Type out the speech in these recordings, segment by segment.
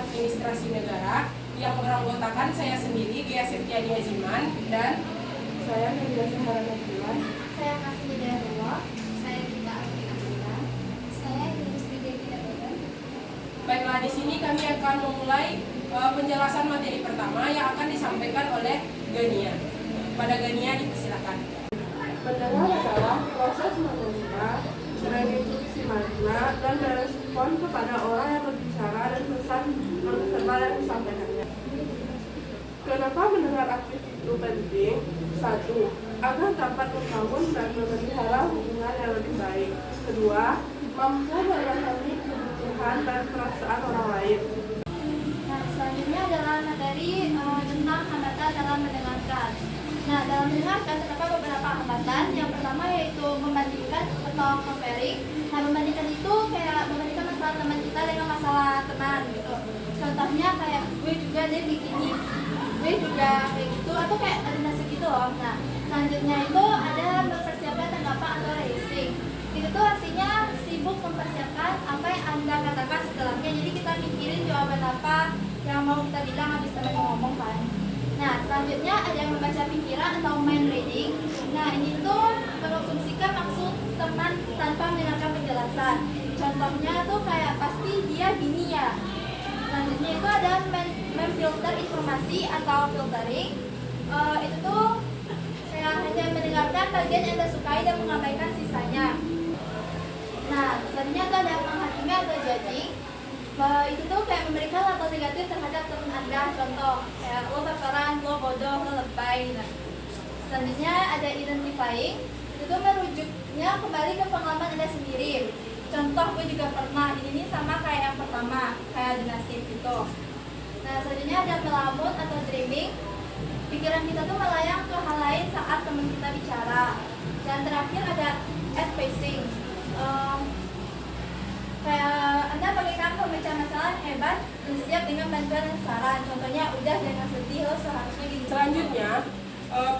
Administrasi Negara yang beranggotakan saya sendiri, Gia Septiadi Aziman, dan Saya Nadia Saharana Bulan. Saya Kasih Dewa. Saya Gita Alfianita. Saya Yunus Dewi Dadan. baiklah, di sini kami akan memulai penjelasan materi pertama yang akan disampaikan oleh Gania. Pada Gania dipersilakan. Mendengar adalah proses menerima, mengikuti makna, dan merespon kepada orang yang berbicara dan pesan serta yang disampaikannya. Kenapa mendengar aktif itu penting? 1. Agar dapat membangun dan memelihara hubungan yang lebih baik. 2. Mampu memahami kebutuhan dan perasaan orang lain. Nah, selanjutnya adalah materi tentang hambatan dalam mendengarkan. Nah, dalam mendengarkan terdapat beberapa hambatan. Yang pertama yaitu membandingkan atau comparing. Nah, membandingkan itu kayak membandingkan masalah teman kita dengan masalah teman gitu. Contohnya kayak gue juga dia begini, gue juga kayak gitu, atau kayak ada nasi gitu loh. Nah, selanjutnya itu ada mempersiapkan tanggapan atau racing. Itu tuh artinya sibuk mempersiapkan apa yang Anda katakan setelahnya. Jadi kita mikirin jawaban apa yang mau kita bilang habis teman ngomong kan. Nah, selanjutnya ada yang membaca pikiran atau mind reading. Nah, ini tuh mengasumsikan maksud teman tanpa mendengarkan penjelasan. Contohnya tuh kayak pasti dia gini ya. Selanjutnya itu ada memfilter informasi atau filtering. Itu tuh kayak hanya mendengarkan bagian yang Anda sukai dan mengabaikan sisanya. Nah, selanjutnya itu ada menghakimi atau judging. Itu tuh kayak memberikan label negatif terhadap teman Anda. Contoh, kayak lo baperan, lo bodoh, lo lebay. Nah, selanjutnya ada identifying. Itu tuh merujuknya kembali ke pengalaman Anda sendiri. Contoh, gue juga pernah, ini sama kayak yang pertama, kayak di nasib gitu. Nah, selanjutnya ada melamun atau dreaming. Pikiran kita tuh melayang ke hal lain saat teman kita bicara. Dan terakhir ada advising. Kayak Anda bagaikan pemecah masalah hebat dan siap dengan bantuan dan saran. Contohnya, udah jangan sedih, lo seharusnya gini. Selanjutnya,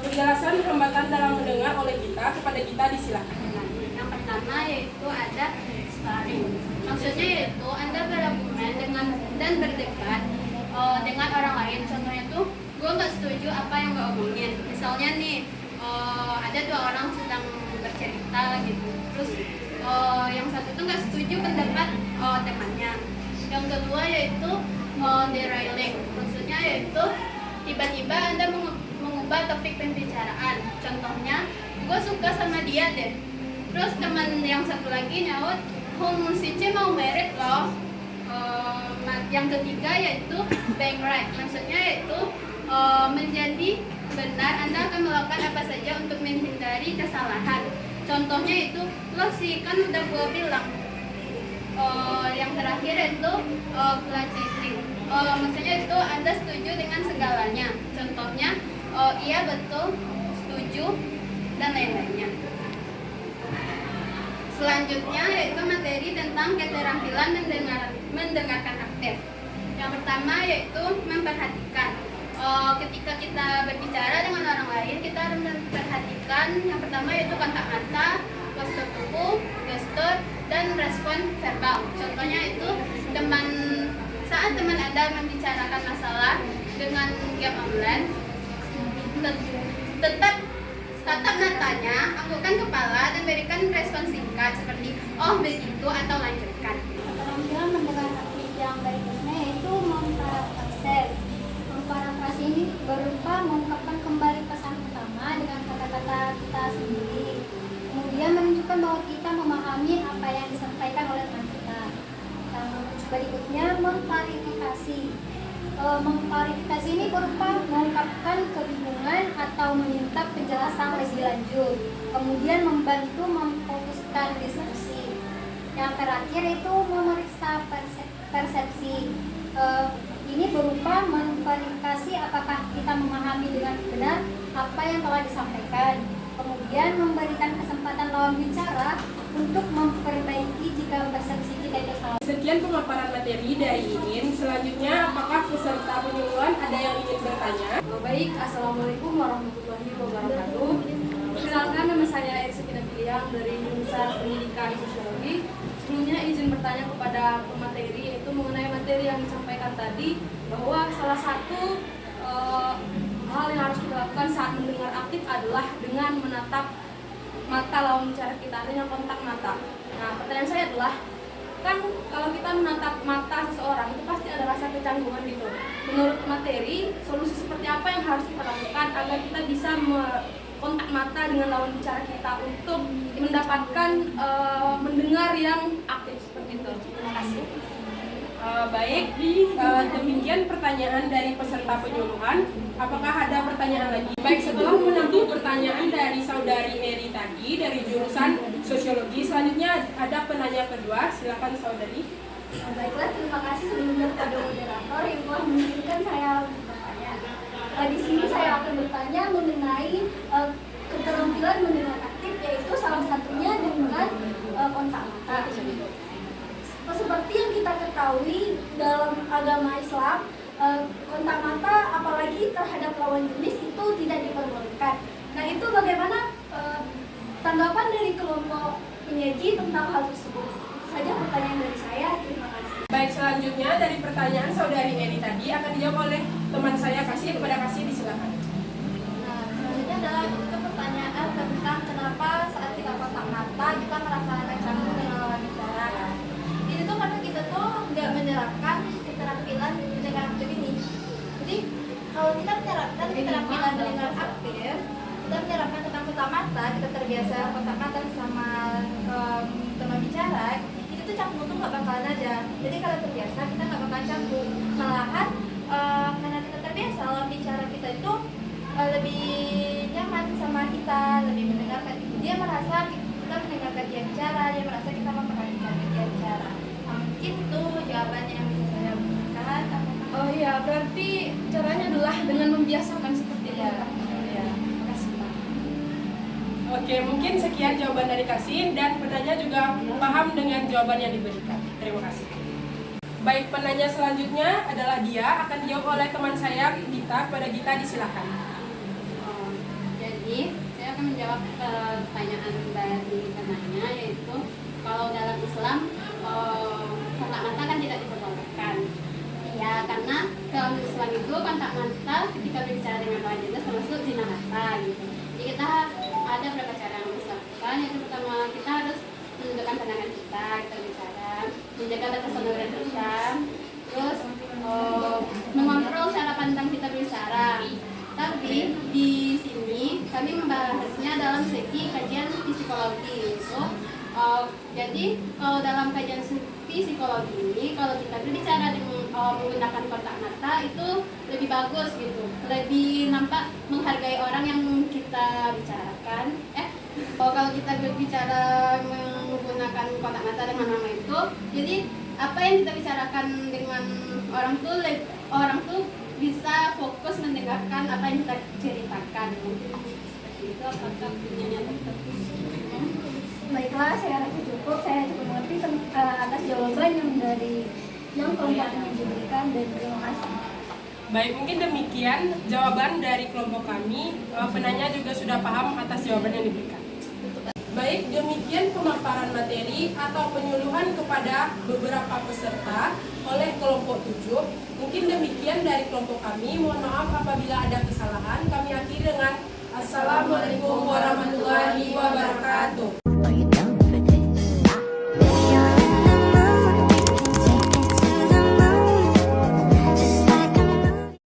penjelasan hambatan dalam mendengar oleh kita kepada kita disilakan. Yang pertama yaitu ada sparring. Maksudnya yaitu Anda berargumen dengan dan berdebat dengan orang lain. Contohnya tuh, gue nggak setuju apa yang gue omongin. Misalnya nih, ada dua orang sedang bercerita gitu. Terus yang satu tuh nggak setuju pendapat temannya. Yang kedua yaitu derailing. Maksudnya yaitu tiba-tiba Anda mengubah topik pembicaraan. Contohnya, gue suka sama dia deh. Terus teman yang satu lagi nyaut, si C mau merit loh. Yang ketiga yaitu being right. Maksudnya yaitu menjadi benar. Anda akan melakukan apa saja untuk menghindari kesalahan. Contohnya itu, lo sih kan udah gue bilang. Yang terakhir itu placating. Maksudnya itu Anda setuju dengan segalanya. Contohnya, iya betul, setuju, dan lain-lainnya. Selanjutnya yaitu materi tentang keterampilan mendengarkan aktif. Yang pertama yaitu memperhatikan. Ketika kita berbicara dengan orang lain, kita harus memperhatikan yang pertama yaitu kontak mata, postur tubuh, gestur, dan respon verbal. Contohnya itu saat teman Anda membicarakan masalah dengan game online, tetap tatap matanya, anggukkan kepala, dan berikan respon singkat seperti oh begitu atau lanjutkan. Keterampilan mendengar aktif yang berikutnya yaitu memparafrase. Memparafrase ini berupa mengungkapkan kembali pesan utama dengan kata-kata kita sendiri. Kemudian menunjukkan bahwa kita memahami apa yang disampaikan oleh teman kita. Yang berikutnya mengklarifikasi. Mengklarifikasi ini berupa mengungkapkan kebingungan atau meminta penjelasan lebih lanjut. Kemudian membantu memfokuskan diskusi. Yang terakhir itu memeriksa persepsi. Ini berupa memverifikasi apakah kita memahami dengan benar apa yang telah disampaikan. Kemudian memberikan kesempatan lawan bicara untuk memperbaiki jika persepsi kita itu salah. Sekian pemaparan materi dari Iin. Selanjutnya, apakah peserta penyuluhan ada yang ingin bertanya? Baik, Assalamualaikum warahmatullahi wabarakatuh. Perkenalkan, nama saya Ersi Piliang dari jurusan Pendidikan Sosiologi. Sebelumnya selanjutnya izin bertanya kepada pemateri, yaitu mengenai materi yang disampaikan tadi, bahwa salah satu hal yang harus kita lakukan saat mendengar aktif adalah dengan menatap mata lawan bicara kita, artinya kontak mata. Nah, pertanyaan saya adalah, kan kalau kita menatap mata seseorang itu pasti ada rasa kecanggungan gitu. Menurut materi, solusi seperti apa yang harus kita lakukan agar kita bisa kontak mata dengan lawan bicara kita untuk mendapatkan mendengar yang aktif seperti itu. Terima kasih. Baik, demikian pertanyaan dari peserta penyuluhan. Apakah ada pertanyaan lagi? Baik, setelah menampung pertanyaan dari saudari Eri tadi dari jurusan sosiologi, selanjutnya ada penanya kedua. Silakan saudari. Baiklah, terima kasih sebelumnya kepada moderator yang telah mengizinkan saya bertanya. Di sini saya akan bertanya mengenai keterampilan mendengar aktif, yaitu salah satunya dengan kontak mata. Seperti yang kita ketahui dalam agama Islam, kontak mata apalagi terhadap lawan jenis itu tidak diperbolehkan. Nah, itu bagaimana tanggapan dari kelompok penyaji tentang hal tersebut? Itu saja pertanyaan dari saya. Terima kasih. Baik, selanjutnya dari pertanyaan saudari Eri tadi akan dijawab oleh teman saya Kasih. Kepada Kasih, disilakan. Nah, selanjutnya adalah itu pertanyaan tentang kenapa saat kita kontak mata kita merasa tercanggung dengan lawan bicara. Itu tuh karena kita tuh nggak menerapkan keterampilan mendengar aktif ini. Jadi kalau kita menerapkan keterampilan mendengar aktif, kita menerapkan tentang kontak mata, kita terbiasa kontak mata sama teman bicara, itu tuh canggung tuh nggak bakalan ada. Jadi kalau terbiasa kita nggak bakalan canggung. Malahan karena kita terbiasa lawan bicara kita itu lebih nyaman sama kita, lebih mendengarkan. Dia merasa kita mendengarkan dia bicara, dia merasa kita memperhatikan dia bicara. Mungkin itu jawabannya yang bisa saya berikan. Oh iya, berarti caranya adalah dengan membiasakan seperti itu. Ya. Ya, terima kasih Pak. Oke, mungkin sekian jawaban dari Kasih dan penanya juga paham dengan jawaban yang diberikan. Terima kasih. Baik, penanya selanjutnya adalah Dia, akan dijawab oleh teman saya Gita. Kepada Gita, disilakan. Jadi saya akan menjawab pertanyaan dari penanya, yaitu kalau dalam Islam kontak mata kan tidak diperbolehkan. Ya, karena dalam Islam itu kontak mata ketika berbicara dengan lawan jenis termasuk zina mata gitu. Jadi kita ada beberapa cara yang bisa lakukan. Yang pertama, kita harus menundukkan pandangan kita bicara, menjaga batasan obrolan kita, terus mengontrol cara pandang kita berbicara. Tapi di sini kami membahasnya dalam segi kajian psikologi. Jadi dalam kajian psikologi ini, kalau kita berbicara dengan menggunakan kontak mata itu lebih bagus gitu, lebih nampak menghargai orang yang kita bicarakan. Kalau kita berbicara menggunakan kontak mata dengan orang itu, jadi apa yang kita bicarakan dengan orang tuh bisa fokus mendengarkan apa yang kita ceritakan. Mungkin seperti itu. Apakah punya Baiklah, saya rasa cukup. Saya cukup mengerti atas jawaban yang kelompok yang diberikan, dan terima kasih. Baik, mungkin demikian jawaban dari kelompok kami. Penanya juga sudah paham atas jawaban yang diberikan. Baik, demikian pemaparan materi atau penyuluhan kepada beberapa peserta oleh kelompok 7. Mungkin demikian dari kelompok kami. Mohon maaf apabila ada kesalahan. Kami akhiri dengan Assalamualaikum warahmatullahi wabarakatuh.